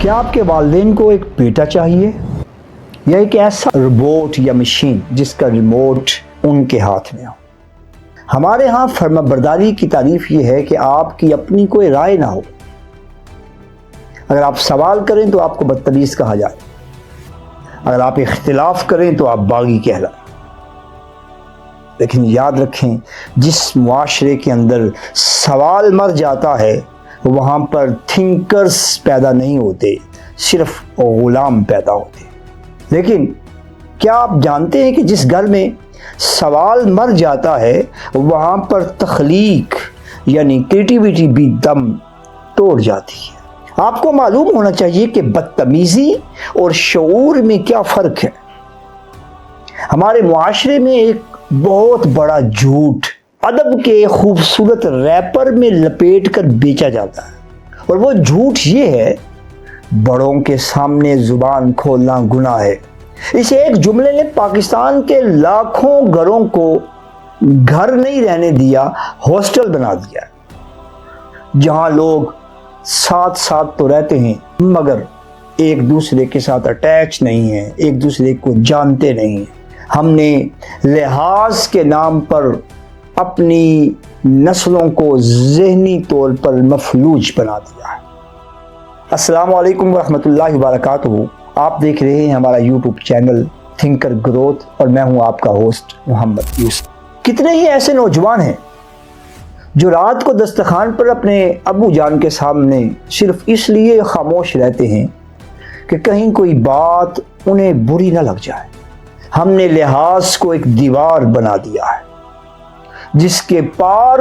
کیا آپ کے والدین کو ایک بیٹا چاہیے یا ایک ایسا روبوٹ یا مشین جس کا ریموٹ ان کے ہاتھ میں ہو؟ ہمارے ہاں فرمانبرداری کی تعریف یہ ہے کہ آپ کی اپنی کوئی رائے نہ ہو۔ اگر آپ سوال کریں تو آپ کو بدتمیز کہا جائے، اگر آپ اختلاف کریں تو آپ باغی کہلائیں۔ لیکن یاد رکھیں، جس معاشرے کے اندر سوال مر جاتا ہے وہاں پر تھنکرز پیدا نہیں ہوتے، صرف غلام پیدا ہوتے۔ لیکن کیا آپ جانتے ہیں کہ جس گھر میں سوال مر جاتا ہے وہاں پر تخلیق یعنی کریٹیویٹی بھی دم توڑ جاتی ہے۔ آپ کو معلوم ہونا چاہیے کہ بدتمیزی اور شعور میں کیا فرق ہے۔ ہمارے معاشرے میں ایک بہت بڑا جھوٹ ادب کے خوبصورت ریپر میں لپیٹ کر بیچا جاتا ہے، اور وہ جھوٹ یہ ہے: بڑوں کے سامنے زبان کھولنا گناہ ہے۔ اس ایک جملے نے پاکستان کے لاکھوں گھروں کو گھر نہیں رہنے دیا، ہاسٹل بنا دیا، جہاں لوگ ساتھ ساتھ تو رہتے ہیں مگر ایک دوسرے کے ساتھ اٹیچ نہیں ہیں، ایک دوسرے کو جانتے نہیں ہیں۔ ہم نے لحاظ کے نام پر اپنی نسلوں کو ذہنی طور پر مفلوج بنا دیا ہے۔ السلام علیکم ورحمۃ اللہ وبرکاتہ۔ آپ دیکھ رہے ہیں ہمارا یوٹیوب چینل تھنکر گروتھ، اور میں ہوں آپ کا ہوسٹ محمد یوسف۔ کتنے ہی ایسے نوجوان ہیں جو رات کو دسترخوان پر اپنے ابو جان کے سامنے صرف اس لیے خاموش رہتے ہیں کہ کہیں کوئی بات انہیں بری نہ لگ جائے۔ ہم نے لحاظ کو ایک دیوار بنا دیا ہے جس کے پار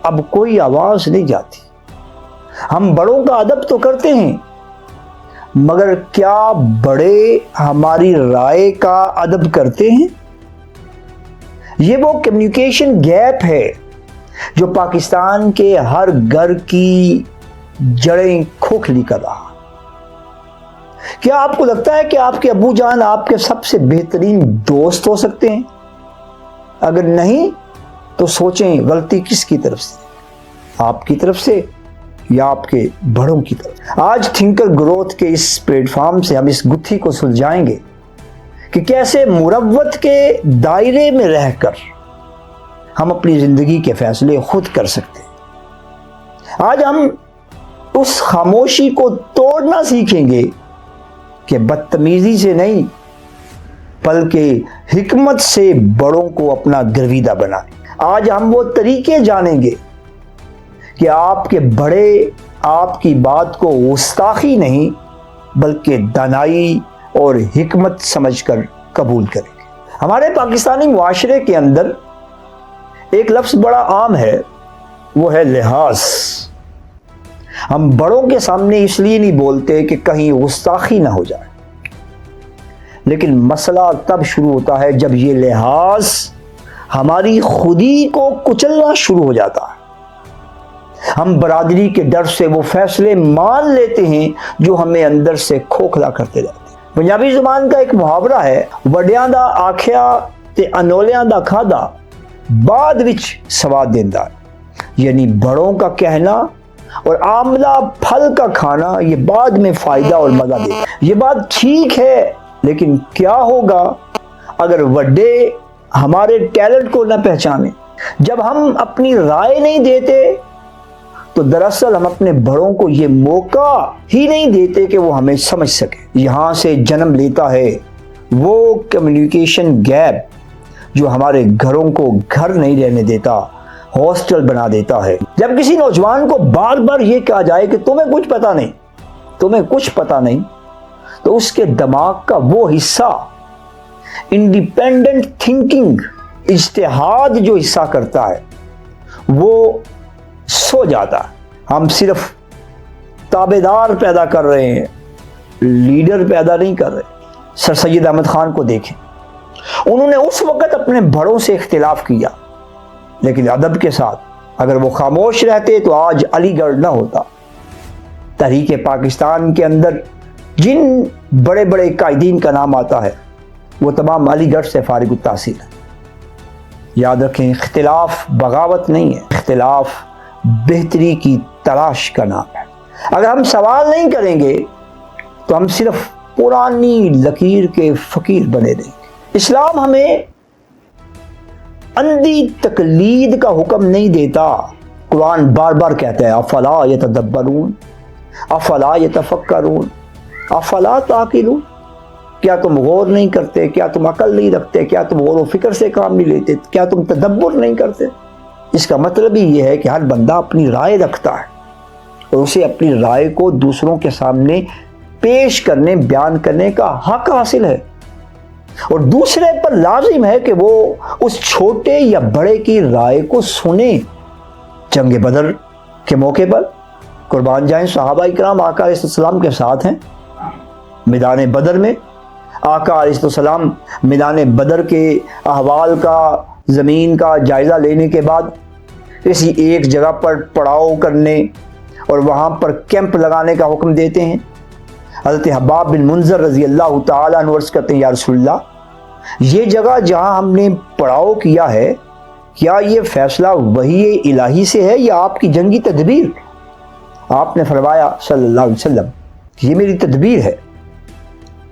اب کوئی آواز نہیں جاتی۔ ہم بڑوں کا ادب تو کرتے ہیں مگر کیا بڑے ہماری رائے کا ادب کرتے ہیں؟ یہ وہ کمیونیکیشن گیپ ہے جو پاکستان کے ہر گھر کی جڑیں کھوکھلی کر رہا۔ کیا آپ کو لگتا ہے کہ آپ کے ابو جان آپ کے سب سے بہترین دوست ہو سکتے ہیں؟ اگر نہیں تو سوچیں غلطی کس کی طرف سے، آپ کی طرف سے یا آپ کے بڑوں کی طرف؟ آج تھنکر گروتھ کے اس پلیٹ فارم سے ہم اس گتھی کو سلجھائیں گے کہ کیسے مروت کے دائرے میں رہ کر ہم اپنی زندگی کے فیصلے خود کر سکتے ہیں۔ آج ہم اس خاموشی کو توڑنا سیکھیں گے کہ بدتمیزی سے نہیں بلکہ حکمت سے بڑوں کو اپنا گرویدہ بنائیں۔ آج ہم وہ طریقے جانیں گے کہ آپ کے بڑے آپ کی بات کو گستاخی نہیں بلکہ دانائی اور حکمت سمجھ کر قبول کریں گے۔ ہمارے پاکستانی معاشرے کے اندر ایک لفظ بڑا عام ہے، وہ ہے لحاظ۔ ہم بڑوں کے سامنے اس لیے نہیں بولتے کہ کہیں گستاخی نہ ہو جائے، لیکن مسئلہ تب شروع ہوتا ہے جب یہ لحاظ ہماری خودی کو کچلنا شروع ہو جاتا ہے۔ ہم برادری کے ڈر سے وہ فیصلے مان لیتے ہیں جو ہمیں اندر سے کھوکھلا کرتے رہتے ہیں۔ پنجابی زبان کا ایک محاورہ ہے، وڈیاں دا آکھیا تے انولیاں دا کھادا بعد وچ سواد دیندا، یعنی بڑوں کا کہنا اور آملہ پھل کا کھانا یہ بعد میں فائدہ اور مزہ دیتا ہے۔ یہ بات ٹھیک ہے، لیکن کیا ہوگا اگر وڈے ہمارے ٹیلنٹ کو نہ پہچانے؟ جب ہم اپنی رائے نہیں دیتے تو دراصل ہم اپنے بڑوں کو یہ موقع ہی نہیں دیتے کہ وہ ہمیں سمجھ سکے۔ یہاں سے جنم لیتا ہے وہ کمیونیکیشن گیپ جو ہمارے گھروں کو گھر نہیں رہنے دیتا، ہاسٹل بنا دیتا ہے۔ جب کسی نوجوان کو بار بار یہ کہا جائے کہ تمہیں کچھ پتہ نہیں، تمہیں کچھ پتہ نہیں، تو اس کے دماغ کا وہ حصہ انڈیپینڈنٹ تھنکنگ، اجتہاد جو حصہ کرتا ہے وہ سو جاتا ہے۔ ہم صرف تابعدار پیدا کر رہے ہیں، لیڈر پیدا نہیں کر رہے۔ سر سید احمد خان کو دیکھیں، انہوں نے اس وقت اپنے بڑوں سے اختلاف کیا، لیکن ادب کے ساتھ۔ اگر وہ خاموش رہتے تو آج علی گڑھ نہ ہوتا۔ تحریک پاکستان کے اندر جن بڑے بڑے قائدین کا نام آتا ہے وہ تمام علی گڑھ سے فارغ التحصیل ہیں۔ یاد رکھیں، اختلاف بغاوت نہیں ہے، اختلاف بہتری کی تلاش کا نام ہے۔ اگر ہم سوال نہیں کریں گے تو ہم صرف پرانی لکیر کے فقیر بنے رہیں گے۔ اسلام ہمیں اندھی تقلید کا حکم نہیں دیتا۔ قرآن بار بار کہتا ہے افلا یتدبرون، افلا یتفکرون، افلا تعقلون، کیا تم غور نہیں کرتے، کیا تم عقل نہیں رکھتے، کیا تم غور و فکر سے کام نہیں لیتے، کیا تم تدبر نہیں کرتے؟ اس کا مطلب ہی یہ ہے کہ ہر بندہ اپنی رائے رکھتا ہے اور اسے اپنی رائے کو دوسروں کے سامنے پیش کرنے، بیان کرنے کا حق حاصل ہے، اور دوسرے پر لازم ہے کہ وہ اس چھوٹے یا بڑے کی رائے کو سنے۔ جنگ بدر کے موقع پر قربان جائیں صحابہ کرام آقا علیہ السلام کے ساتھ ہیں میدان بدر میں۔ آقا علیہ السلام میدان بدر کے احوال کا، زمین کا جائزہ لینے کے بعد کسی ایک جگہ پر پڑاؤ کرنے اور وہاں پر کیمپ لگانے کا حکم دیتے ہیں۔ حضرت حباب بن منذر رضی اللہ تعالیٰ عنہ عرض کرتے ہیں یا رسول اللہ، یہ جگہ جہاں ہم نے پڑاؤ کیا ہے، کیا یہ فیصلہ وحی الہی سے ہے یا آپ کی جنگی تدبیر؟ آپ نے فرمایا صلی اللہ علیہ وسلم یہ میری تدبیر ہے۔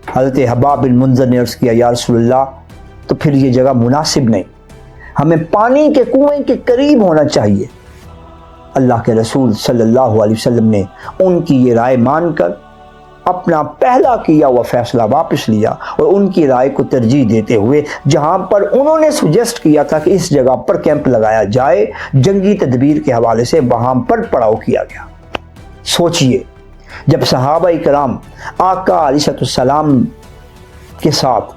حضرت حباب بن منذر نے عرض کیا یا رسول اللہ تو پھر یہ جگہ مناسب نہیں، ہمیں پانی کے کنویں کے قریب ہونا چاہیے۔ اللہ کے رسول صلی اللہ علیہ وسلم نے ان کی یہ رائے مان کر اپنا پہلا کیا ہوا فیصلہ واپس لیا اور ان کی رائے کو ترجیح دیتے ہوئے جہاں پر انہوں نے سجیسٹ کیا تھا کہ اس جگہ پر کیمپ لگایا جائے، جنگی تدبیر کے حوالے سے وہاں پر پڑاؤ کیا گیا۔ سوچئے جب صحابہ کرام آقا علیہ السلام کے ساتھ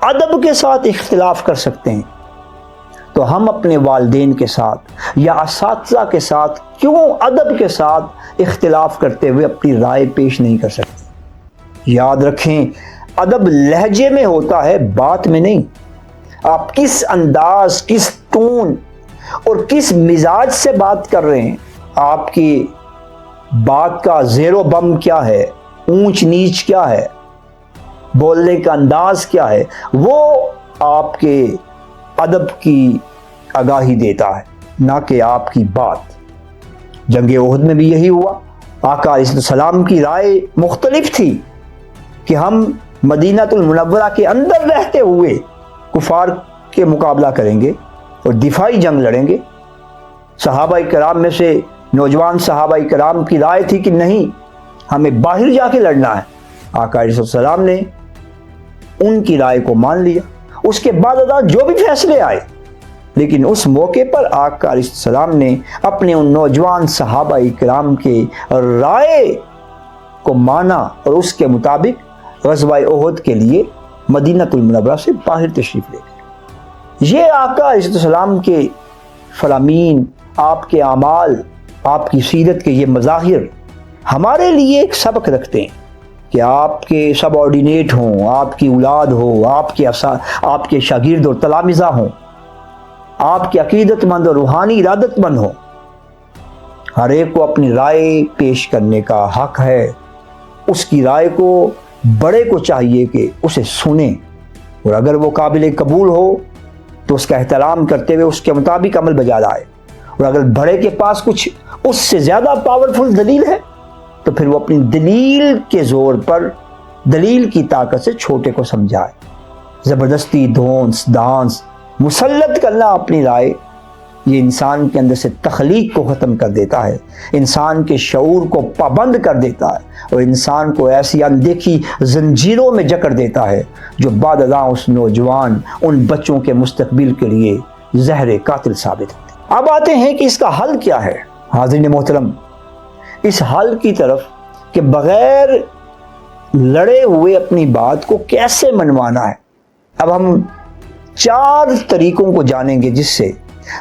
ادب کے ساتھ اختلاف کر سکتے ہیں تو ہم اپنے والدین کے ساتھ یا اساتذہ کے ساتھ کیوں ادب کے ساتھ اختلاف کرتے ہوئے اپنی رائے پیش نہیں کر سکتے؟ یاد رکھیں ادب لہجے میں ہوتا ہے، بات میں نہیں۔ آپ کس انداز، کس ٹون اور کس مزاج سے بات کر رہے ہیں، آپ کی بات کا زیر و بم کیا ہے، اونچ نیچ کیا ہے، بولنے کا انداز کیا ہے، وہ آپ کے ادب کی آگاہی دیتا ہے، نہ کہ آپ کی بات۔ جنگ احد میں بھی یہی ہوا۔ آقا علیہ السلام کی رائے مختلف تھی کہ ہم مدینہ المنورہ کے اندر رہتے ہوئے کفار کے مقابلہ کریں گے اور دفاعی جنگ لڑیں گے۔ صحابہ کرام میں سے نوجوان صحابہ کرام کی رائے تھی کہ نہیں، ہمیں باہر جا کے لڑنا ہے۔ آقا علیہ السلام نے ان کی رائے کو مان لیا۔ اس کے بعد جو بھی فیصلے آئے، لیکن اس موقع پر آقا علیہ السلام نے اپنے ان نوجوان صحابہ کرام کے رائے کو مانا اور اس کے مطابق غزوہ احد کے لیے مدینہ المنورہ سے باہر تشریف لے گئے۔ یہ آقا علیہ السلام کے فرامین، آپ کے اعمال، آپ کی سیرت کے یہ مظاہر ہمارے لیے ایک سبق رکھتے ہیں کہ آپ کے سب آرڈینیٹ ہوں، آپ کی اولاد ہو، آپ کے شاگرد اور تلامذہ ہوں، آپ کے عقیدت مند اور روحانی ارادت مند ہوں، ہر ایک کو اپنی رائے پیش کرنے کا حق ہے۔ اس کی رائے کو بڑے کو چاہیے کہ اسے سنیں، اور اگر وہ قابل قبول ہو تو اس کا احترام کرتے ہوئے اس کے مطابق عمل بجا لائے، اور اگر بڑے کے پاس کچھ اس سے زیادہ پاورفل دلیل ہے تو پھر وہ اپنی دلیل کے زور پر، دلیل کی طاقت سے چھوٹے کو سمجھائے۔ زبردستی دانس مسلط کرنا اپنی رائے، یہ انسان کے اندر سے تخلیق کو ختم کر دیتا ہے، انسان کے شعور کو پابند کر دیتا ہے، اور انسان کو ایسی اندیکھی زنجیروں میں جکڑ دیتا ہے جو بعد ازاں اس نوجوان، ان بچوں کے مستقبل کے لیے زہر قاتل ثابت ہوتے ہیں۔ اب آتے ہیں کہ اس کا حل کیا ہے۔ حاضرین محترم، اس حل کی طرف کہ بغیر لڑے ہوئے اپنی بات کو کیسے منوانا ہے، اب ہم 4 طریقوں کو جانیں گے جس سے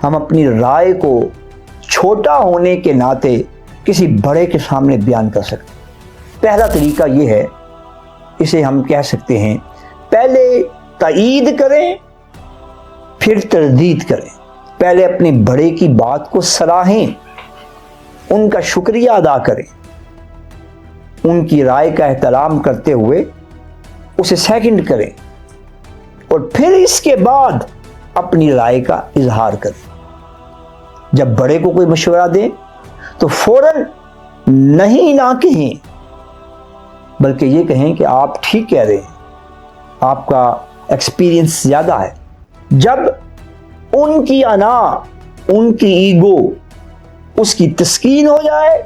ہم اپنی رائے کو چھوٹا ہونے کے ناطے کسی بڑے کے سامنے بیان کر سکتے ہیں۔ پہلا طریقہ یہ ہے، اسے ہم کہہ سکتے ہیں پہلے تائید کریں پھر تردید کریں۔ پہلے اپنے بڑے کی بات کو سراہیں، ان کا شکریہ ادا کریں، ان کی رائے کا احترام کرتے ہوئے اسے سیکنڈ کریں، اور پھر اس کے بعد اپنی رائے کا اظہار کریں۔ جب بڑے کو کوئی مشورہ دیں تو فوراً نہیں نہ کہیں، بلکہ یہ کہیں کہ آپ ٹھیک کہہ رہے ہیں، آپ کا ایکسپیرینس زیادہ ہے۔ جب ان کی انا، ان کی ایگو، اس کی تسکین ہو جائے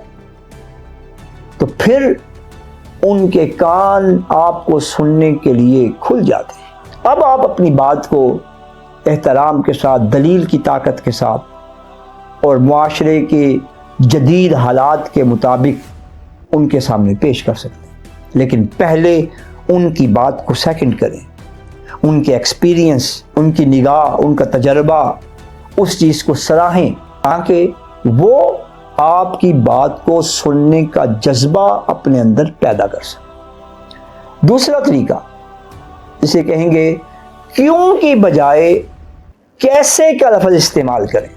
تو پھر ان کے کان آپ کو سننے کے لیے کھل جاتے ہیں۔ اب آپ اپنی بات کو احترام کے ساتھ، دلیل کی طاقت کے ساتھ اور معاشرے کے جدید حالات کے مطابق ان کے سامنے پیش کر سکتے ہیں، لیکن پہلے ان کی بات کو سیکنڈ کریں، ان کے ایکسپیرینس، ان کی نگاہ، ان کا تجربہ، اس چیز کو سراہیں تاکہ وہ آپ کی بات کو سننے کا جذبہ اپنے اندر پیدا کر سکیں۔ دوسرا طریقہ، اسے کہیں گے کیوں کی بجائے کیسے کا لفظ استعمال کریں،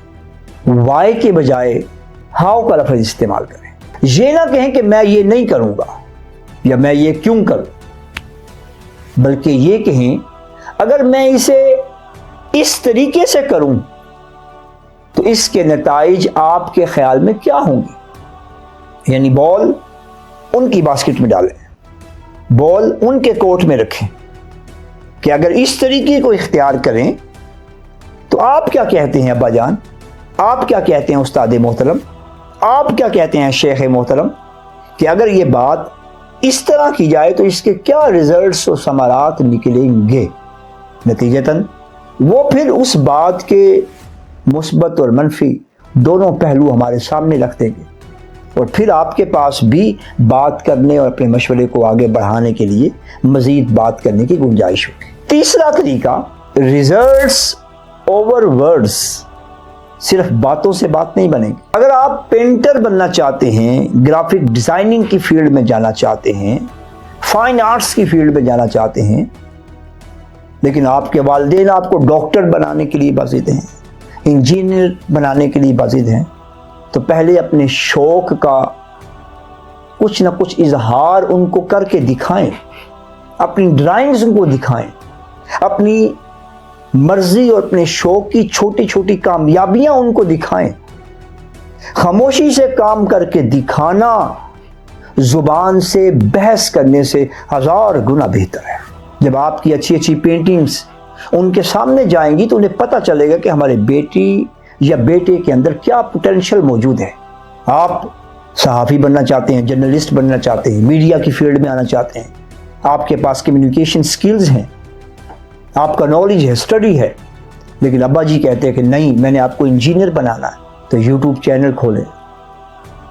وائی کے بجائے ہاؤ کا لفظ استعمال کریں۔ یہ نہ کہیں کہ میں یہ نہیں کروں گا یا میں یہ کیوں کروں، بلکہ یہ کہیں اگر میں اسے اس طریقے سے کروں تو اس کے نتائج آپ کے خیال میں کیا ہوں گے؟ یعنی بال ان کی باسکٹ میں ڈالیں، بال ان کے کورٹ میں رکھیں کہ اگر اس طریقے کو اختیار کریں تو آپ کیا کہتے ہیں ابا جان، آپ کیا کہتے ہیں استاد محترم، آپ کیا کہتے ہیں شیخ محترم، کہ اگر یہ بات اس طرح کی جائے تو اس کے کیا ریزلٹس و ثمرات نکلیں گے۔ نتیجتاً وہ پھر اس بات کے مثبت اور منفی دونوں پہلو ہمارے سامنے رکھ دیں گے، اور پھر آپ کے پاس بھی بات کرنے اور اپنے مشورے کو آگے بڑھانے کے لیے مزید بات کرنے کی گنجائش ہوگی۔ تیسرا طریقہ، ریزلٹس اوور ورڈز، صرف باتوں سے بات نہیں بنے گی۔ اگر آپ پینٹر بننا چاہتے ہیں، گرافک ڈیزائننگ کی فیلڈ میں جانا چاہتے ہیں، فائن آرٹس کی فیلڈ میں جانا چاہتے ہیں، لیکن آپ کے والدین آپ کو ڈاکٹر بنانے کے لیے بازید ہیں، انجینئر بنانے کے لیے بازید ہیں، تو پہلے اپنے شوق کا کچھ نہ کچھ اظہار ان کو کر کے دکھائیں، اپنی ڈرائنگز ان کو دکھائیں، اپنی مرضی اور اپنے شوق کی چھوٹی چھوٹی کامیابیاں ان کو دکھائیں۔ خاموشی سے کام کر کے دکھانا زبان سے بحث کرنے سے 1000 گنا بہتر ہے۔ جب آپ کی اچھی اچھی پینٹنگز ان کے سامنے جائیں گی تو انہیں پتہ چلے گا کہ ہمارے بیٹی یا بیٹے کے اندر کیا پوٹینشل موجود ہے۔ آپ صحافی بننا چاہتے ہیں، جرنلسٹ بننا چاہتے ہیں، میڈیا کی فیلڈ میں آنا چاہتے ہیں، آپ کے پاس کمیونیکیشن سکلز ہیں، آپ کا نالج ہے، اسٹڈی ہے، لیکن ابا جی کہتے ہیں کہ نہیں، میں نے آپ کو انجینئر بنانا ہے، تو یوٹیوب چینل کھولیں،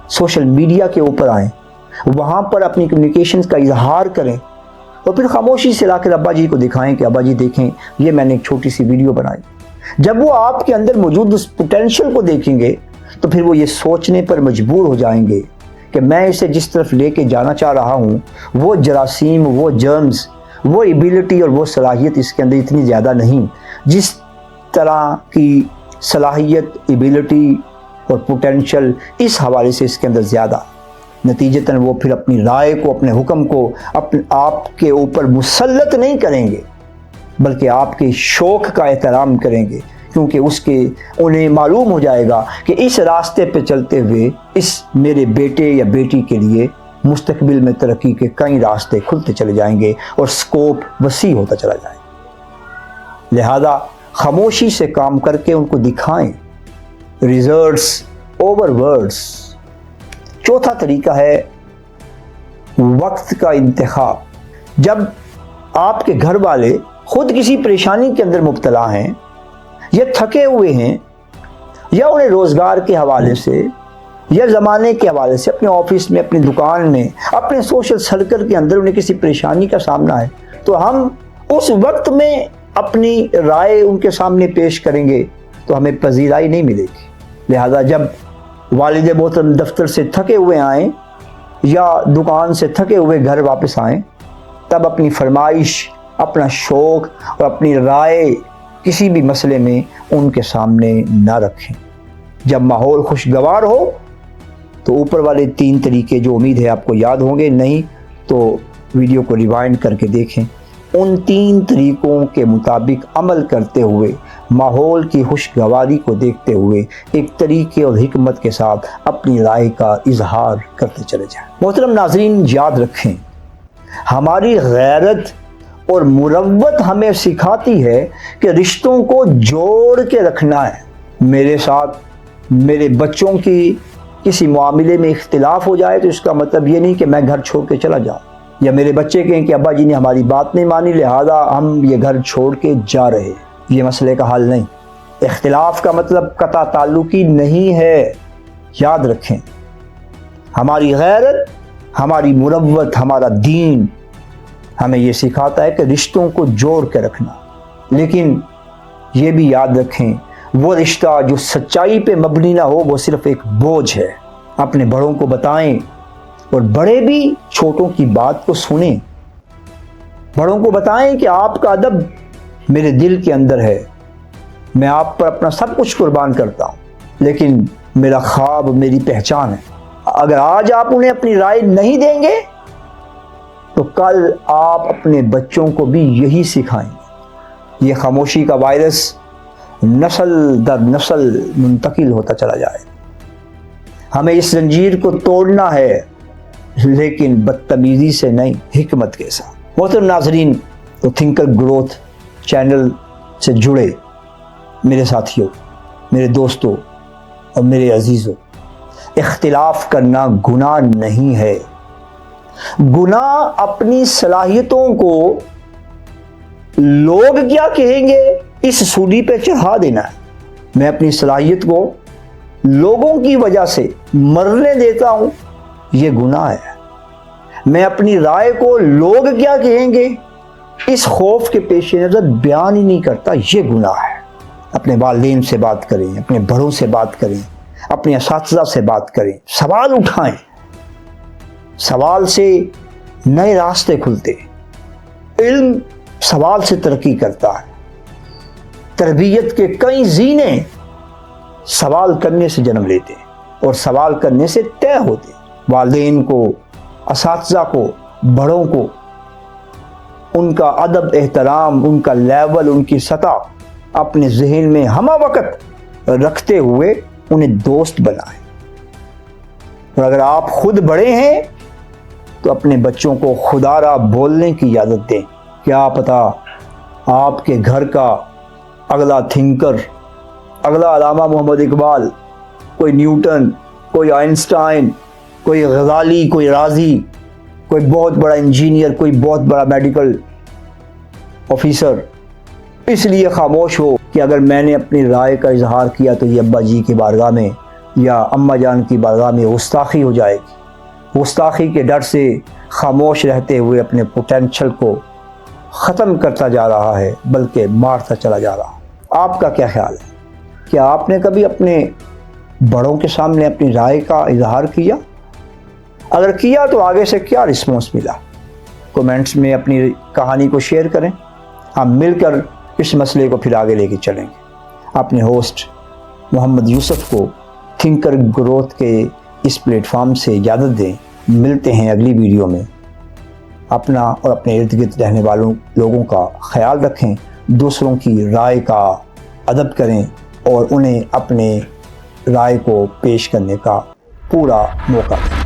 سوشل میڈیا کے اوپر آئیں، وہاں پر اپنی کمیونیکیشنز کا اظہار کریں، اور پھر خاموشی سے لا کر ابا جی کو دکھائیں کہ ابا جی دیکھیں یہ میں نے ایک چھوٹی سی ویڈیو بنائی۔ جب وہ آپ کے اندر موجود اس پوٹینشل کو دیکھیں گے تو پھر وہ یہ سوچنے پر مجبور ہو جائیں گے کہ میں اسے جس طرف لے کے جانا چاہ رہا ہوں، وہ جراثیم، وہ جرمز، وہ ایبیلٹی اور وہ صلاحیت اس کے اندر اتنی زیادہ نہیں، جس طرح کی صلاحیت، ایبیلٹی اور پوٹینشل اس حوالے سے اس کے اندر زیادہ۔ نتیجتاً وہ پھر اپنی رائے کو، اپنے حکم کو آپ کے اوپر مسلط نہیں کریں گے، بلکہ آپ کے شوق کا احترام کریں گے، کیونکہ انہیں معلوم ہو جائے گا کہ اس راستے پہ چلتے ہوئے اس میرے بیٹے یا بیٹی کے لیے مستقبل میں ترقی کے کئی راستے کھلتے چلے جائیں گے اور سکوپ وسیع ہوتا چلا جائے گا۔ لہذا خاموشی سے کام کر کے ان کو دکھائیں، ریزلٹس اوور ورڈز۔ چوتھا طریقہ ہے وقت کا انتخاب۔ جب آپ کے گھر والے خود کسی پریشانی کے اندر مبتلا ہیں یا تھکے ہوئے ہیں، یا انہیں روزگار کے حوالے سے یا زمانے کے حوالے سے اپنے آفس میں، اپنی دکان میں، اپنے سوشل سرکل کے اندر انہیں کسی پریشانی کا سامنا ہے، تو ہم اس وقت میں اپنی رائے ان کے سامنے پیش کریں گے تو ہمیں پذیرائی نہیں ملے گی۔ لہذا جب والد محترم دفتر سے تھکے ہوئے آئیں یا دکان سے تھکے ہوئے گھر واپس آئیں، تب اپنی فرمائش، اپنا شوق اور اپنی رائے کسی بھی مسئلے میں ان کے سامنے نہ رکھیں۔ جب ماحول خوشگوار ہو تو اوپر والے 3 طریقے جو امید ہے آپ کو یاد ہوں گے، نہیں تو ویڈیو کو ریوائنڈ کر کے دیکھیں۔ ان 3 طریقوں کے مطابق عمل کرتے ہوئے، ماحول کی خوشگواری کو دیکھتے ہوئے، ایک طریقے اور حکمت کے ساتھ اپنی رائے کا اظہار کرتے چلے جائیں۔ محترم ناظرین، یاد رکھیں ہماری غیرت اور مروت ہمیں سکھاتی ہے کہ رشتوں کو جوڑ کے رکھنا ہے۔ میرے ساتھ میرے بچوں کی کسی معاملے میں اختلاف ہو جائے تو اس کا مطلب یہ نہیں کہ میں گھر چھوڑ کے چلا جاؤں، یا میرے بچے کہیں کہ ابا جی نے ہماری بات نہیں مانی لہذا ہم یہ گھر چھوڑ کے جا رہے۔ یہ مسئلے کا حل نہیں۔ اختلاف کا مطلب قطع تعلقی نہیں ہے، یاد رکھیں۔ ہماری غیرت، ہماری مروت، ہمارا دین ہمیں یہ سکھاتا ہے کہ رشتوں کو جوڑ کے رکھنا، لیکن یہ بھی یاد رکھیں وہ رشتہ جو سچائی پہ مبنی نہ ہو وہ صرف ایک بوجھ ہے۔ اپنے بڑوں کو بتائیں اور بڑے بھی چھوٹوں کی بات کو سنیں۔ بڑوں کو بتائیں کہ آپ کا ادب میرے دل کے اندر ہے، میں آپ پر اپنا سب کچھ قربان کرتا ہوں، لیکن میرا خواب میری پہچان ہے۔ اگر آج آپ انہیں اپنی رائے نہیں دیں گے تو کل آپ اپنے بچوں کو بھی یہی سکھائیں گے۔ یہ خاموشی کا وائرس نسل در نسل منتقل ہوتا چلا جائے۔ ہمیں اس زنجیر کو توڑنا ہے، لیکن بدتمیزی سے نہیں، حکمت کے ساتھ۔ محترم ناظرین، تو تھنکر گروتھ چینل سے جڑے میرے ساتھیوں، میرے دوستوں اور میرے عزیزوں، اختلاف کرنا گناہ نہیں ہے۔ گناہ اپنی صلاحیتوں کو لوگ کیا کہیں گے اس سولی پہ چڑھا دینا ہے۔ میں اپنی صلاحیت کو لوگوں کی وجہ سے مرنے دیتا ہوں، یہ گناہ ہے۔ میں اپنی رائے کو لوگ کیا کہیں گے اس خوف کے پیش نظر بیان ہی نہیں کرتا، یہ گناہ ہے۔ اپنے والدین سے بات کریں، اپنے بڑوں سے بات کریں، اپنے اساتذہ سے بات کریں، سوال اٹھائیں۔ سوال سے نئے راستے کھلتے، علم سوال سے ترقی کرتا ہے۔ تربیت کے کئی زینے سوال کرنے سے جنم لیتے اور سوال کرنے سے طے ہوتے۔ والدین کو، اساتذہ کو، بڑوں کو ان کا ادب احترام، ان کا لیول، ان کی سطح اپنے ذہن میں ہمہ وقت رکھتے ہوئے انہیں دوست بنائیں۔ اور اگر آپ خود بڑے ہیں تو اپنے بچوں کو خدا را بولنے کی اجازت دیں۔ کیا پتہ آپ کے گھر کا اگلا تھنکر، اگلا علامہ محمد اقبال، کوئی نیوٹن، کوئی آئنسٹائن، کوئی غزالی، کوئی رازی، کوئی بہت بڑا انجینئر، کوئی بہت بڑا میڈیکل آفیسر اس لیے خاموش ہو کہ اگر میں نے اپنی رائے کا اظہار کیا تو یہ ابا جی کی بارگاہ میں یا اماں جان کی بارگاہ میں گستاخی ہو جائے گی۔ گستاخی کے ڈر سے خاموش رہتے ہوئے اپنے پوٹینشل کو ختم کرتا جا رہا ہے، بلکہ مارتا چلا جا رہا۔ آپ کا کیا خیال ہے؟ کیا آپ نے کبھی اپنے بڑوں کے سامنے اپنی رائے کا اظہار کیا؟ اگر کیا تو آگے سے کیا رسپانس ملا؟ کومنٹس میں اپنی کہانی کو شیئر کریں۔ ہم مل کر اس مسئلے کو پھر آگے لے کے چلیں گے۔ اپنے ہوسٹ محمد یوسف کو تھنکر گروتھ کے اس پلیٹ فارم سے اجازت دیں۔ ملتے ہیں اگلی ویڈیو میں۔ اپنا اور اپنے ارد گرد رہنے والوں لوگوں کا خیال رکھیں، دوسروں کی رائے کا ادب کریں اور انہیں اپنے رائے کو پیش کرنے کا پورا موقع دیں۔